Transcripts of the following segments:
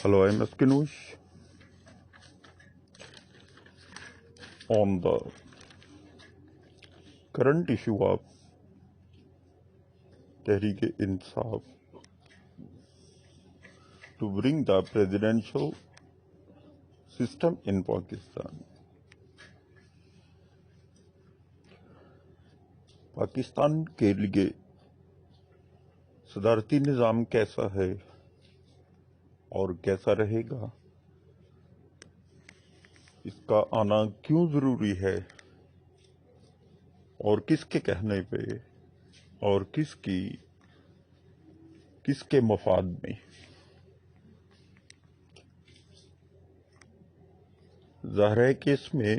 Hello, I'm Askinush. On the current issue of Tehreek-e-Insaf to bring the presidential system in Pakistan. Pakistan کے لیے صدارتی نظام کیسا ہے اور کیسا رہے گا، اس کا آنا کیوں ضروری ہے اور کس کے کہنے پہ اور کس کے مفاد میں۔ ظاہر ہے کہ اس میں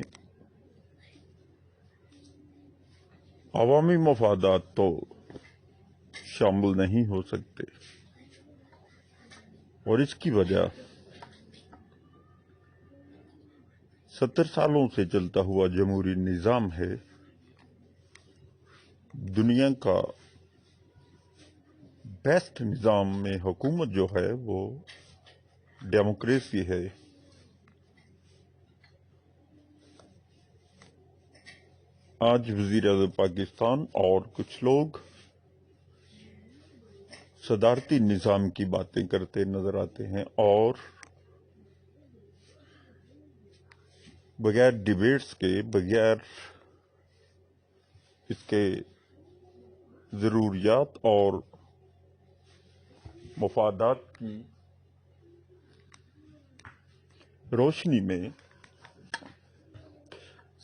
عوامی مفادات تو شامل نہیں ہو سکتے، اور اس کی وجہ 70 سالوں سے چلتا ہوا جمہوری نظام ہے۔ دنیا کا بیسٹ نظام میں حکومت جو ہے وہ ڈیموکریسی ہے۔ آج وزیر اعظم پاکستان اور کچھ لوگ صدارتی نظام کی باتیں کرتے نظر آتے ہیں اور بغیر ڈیبیٹس کے، بغیر اس کے ضروریات اور مفادات کی روشنی میں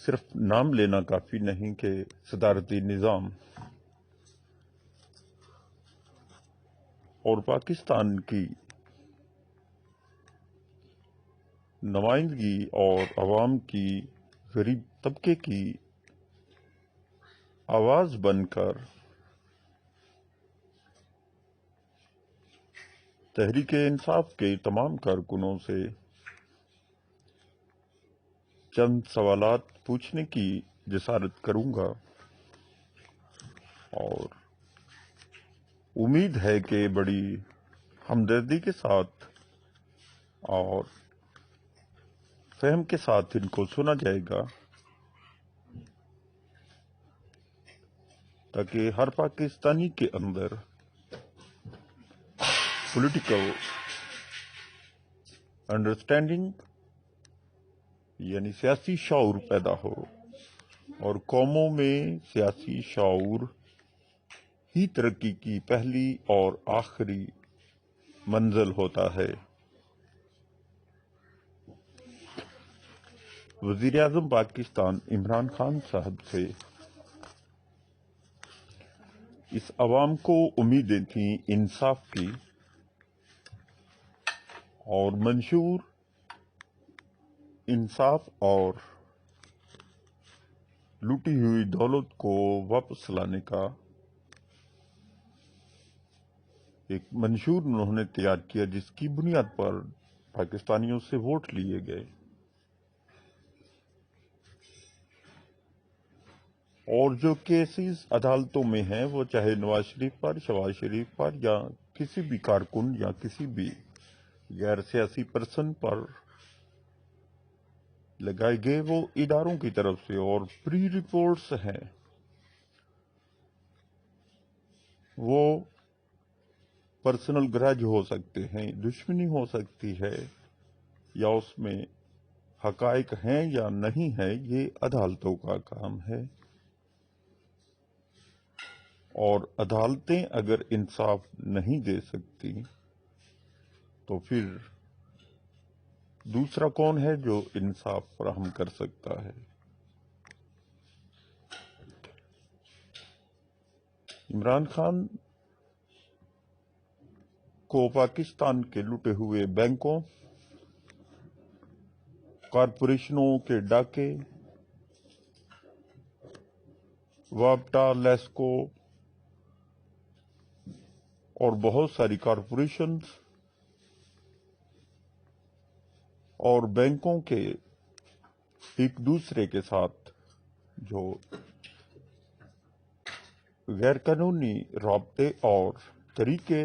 صرف نام لینا کافی نہیں کہ صدارتی نظام اور پاکستان کی نمائندگی اور عوام کی غریب طبقے کی آواز بن کر تحریک انصاف کے تمام کارکنوں سے چند سوالات پوچھنے کی جسارت کروں گا، اور امید ہے کہ بڑی ہمدردی کے ساتھ اور فہم کے ساتھ ان کو سنا جائے گا، تاکہ ہر پاکستانی کے اندر پولیٹیکل انڈرسٹینڈنگ یعنی سیاسی شعور پیدا ہو، اور قوموں میں سیاسی شعور ہی ترقی کی پہلی اور آخری منزل ہوتا ہے۔ وزیر اعظم پاکستان عمران خان صاحب سے اس عوام کو امیدیں تھیں انصاف کی، اور منشور انصاف اور لوٹی ہوئی دولت کو واپس لانے کا ایک منشور انہوں نے تیار کیا، جس کی بنیاد پر پاکستانیوں سے ووٹ لیے گئے، اور جو کیسز عدالتوں میں ہیں وہ چاہے نواز شریف پر، شہباز شریف پر، یا کسی بھی کارکن یا کسی بھی غیر سیاسی پرسن پر لگائے گئے، وہ اداروں کی طرف سے اور پری رپورٹس ہیں، وہ پرسنل گرج ہو سکتے ہیں، دشمنی ہو سکتی ہے، یا اس میں حقائق ہیں یا نہیں ہے، یہ عدالتوں کا کام ہے۔ اور عدالتیں اگر انصاف نہیں دے سکتی تو پھر دوسرا کون ہے جو انصاف فراہم کر سکتا ہے؟ عمران خان کو پاکستان کے لوٹے ہوئے بینکوں، کارپوریشنوں کے ڈاکے، وابٹا، لیسکو اور بہت ساری کارپوریشنز اور بینکوں کے ایک دوسرے کے ساتھ جو غیر قانونی رابطے اور طریقے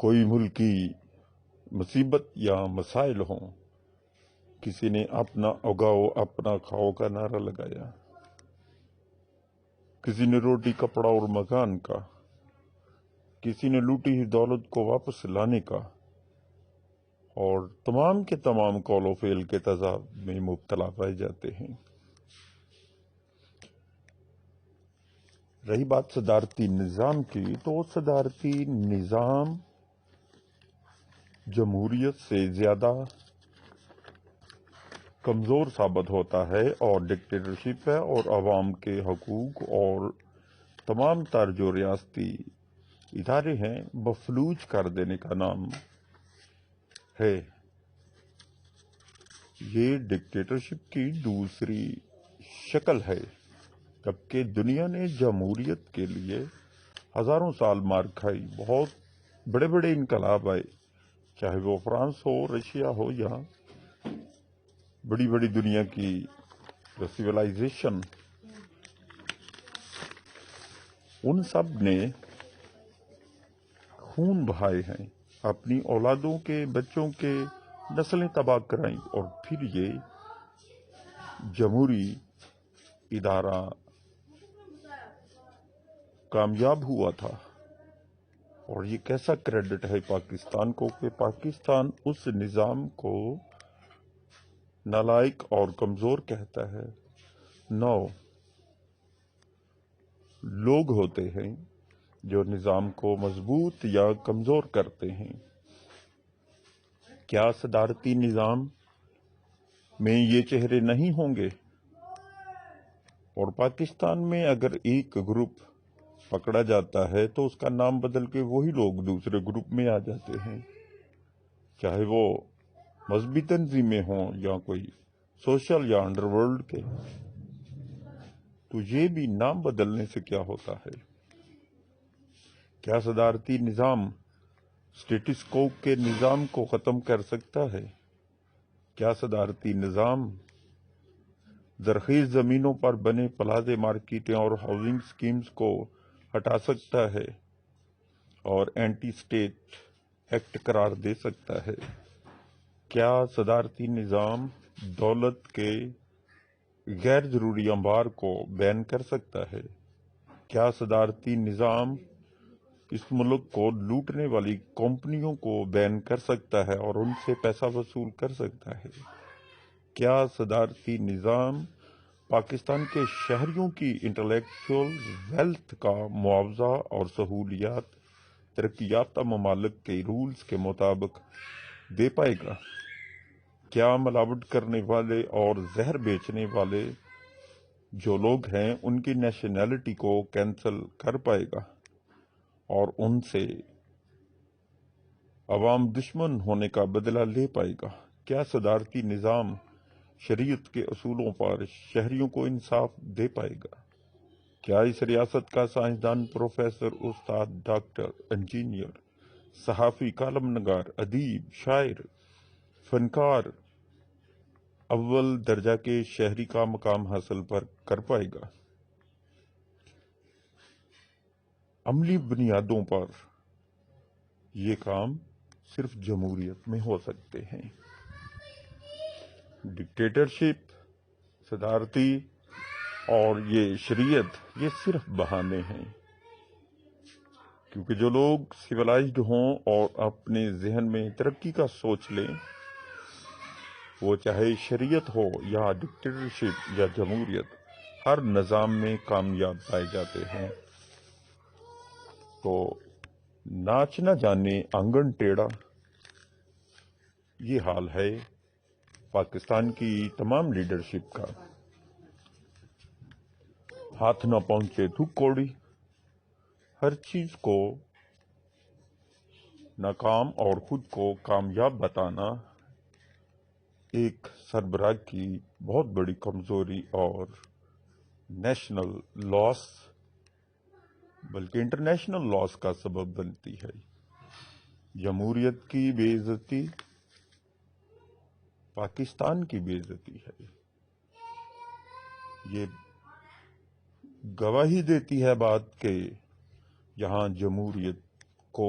کوئی ملکی مصیبت یا مسائل ہوں، کسی نے اپنا اگاؤ اپنا کھاؤ کا نعرہ لگایا، کسی نے روٹی کپڑا اور مکان کا، کسی نے لوٹی ہوئی دولت کو واپس لانے کا، اور تمام کے تمام قول و فعل کے تضاد میں مبتلا پائے جاتے ہیں۔ رہی بات صدارتی نظام کی، تو صدارتی نظام جمہوریت سے زیادہ کمزور ثابت ہوتا ہے اور ڈکٹیٹرشپ ہے، اور عوام کے حقوق اور تمام تر جو ریاستی ادارے ہیں مفلوج کر دینے کا نام ہے۔ یہ ڈکٹیٹرشپ کی دوسری شکل ہے، جبکہ دنیا نے جمہوریت کے لیے ہزاروں سال مار کھائی، بہت بڑے بڑے انقلاب آئے، چاہے وہ فرانس ہو، رشیا ہو، یا بڑی بڑی دنیا کی سویلائزیشن، ان سب نے خون بہائے ہیں، اپنی اولادوں کے بچوں کے نسلیں تباہ کرائیں، اور پھر یہ جمہوری ادارہ کامیاب ہوا تھا۔ اور یہ کیسا کریڈٹ ہے پاکستان کو کہ پاکستان اس نظام کو نالائق اور کمزور کہتا ہے۔ نو لوگ ہوتے ہیں جو نظام کو مضبوط یا کمزور کرتے ہیں۔ کیا صدارتی نظام میں یہ چہرے نہیں ہوں گے؟ اور پاکستان میں اگر ایک گروپ پکڑا جاتا ہے تو اس کا نام بدل کے وہی لوگ دوسرے گروپ میں آ جاتے ہیں، چاہے وہ مذہبی تنظیمیں ہوں یا کوئی سوشل یا انڈر ورلڈ کے۔ تو یہ بھی نام بدلنے سے کیا ہوتا ہے؟ کیا صدارتی نظام اسٹیٹس کو کے نظام کو ختم کر سکتا ہے؟ کیا صدارتی نظام زرخیز زمینوں پر بنے پلازے مارکیٹیں اور ہاؤسنگ سکیمز کو ہٹا سکتا ہے اور اینٹی اسٹیٹ ایکٹ قرار دے سکتا ہے؟ کیا صدارتی نظام دولت کے غیر ضروری انبار کو بین کر سکتا ہے؟ کیا صدارتی نظام اس ملک کو لوٹنے والی کمپنیوں کو بین کر سکتا ہے اور ان سے پیسہ وصول کر سکتا ہے؟ کیا صدارتی نظام پاکستان کے شہریوں کی انٹلیکچوئل ویلتھ کا معاوضہ اور سہولیات ترقی یافتہ ممالک کے رولز کے مطابق دے پائے گا؟ کیا ملاوٹ کرنے والے اور زہر بیچنے والے جو لوگ ہیں ان کی نیشنلٹی کو کینسل کر پائے گا اور ان سے عوام دشمن ہونے کا بدلہ لے پائے گا؟ کیا صدارتی نظام شریعت کے اصولوں پر شہریوں کو انصاف دے پائے گا؟ کیا اس ریاست کا سائنسدان، پروفیسر، استاد، ڈاکٹر، انجینئر، صحافی، کالم نگار، ادیب، شاعر، فنکار اول درجہ کے شہری کا مقام حاصل کر پائے گا؟ عملی بنیادوں پر یہ کام صرف جمہوریت میں ہو سکتے ہیں۔ ڈکٹیٹرشپ، صدارتی اور یہ شریعت یہ صرف بہانے ہیں، کیونکہ جو لوگ سویلائزڈ ہوں اور اپنے ذہن میں ترقی کا سوچ لیں، وہ چاہے شریعت ہو یا ڈکٹیٹرشپ یا جمہوریت، ہر نظام میں کامیاب پائے جاتے ہیں۔ تو ناچ نہ جانے آنگن ٹیڑھا، یہ حال ہے پاکستان کی تمام لیڈرشپ کا۔ ہاتھ نہ پہنچے تھوک کوڑی، ہر چیز کو ناکام اور خود کو کامیاب بتانا ایک سربراہ کی بہت بڑی کمزوری اور نیشنل لاس بلکہ انٹرنیشنل لاس کا سبب بنتی ہے۔ جمہوریت کی بے عزتی پاکستان کی بے عزتی ہے۔ یہ گواہی دیتی ہے بات کہ یہاں جمہوریت کو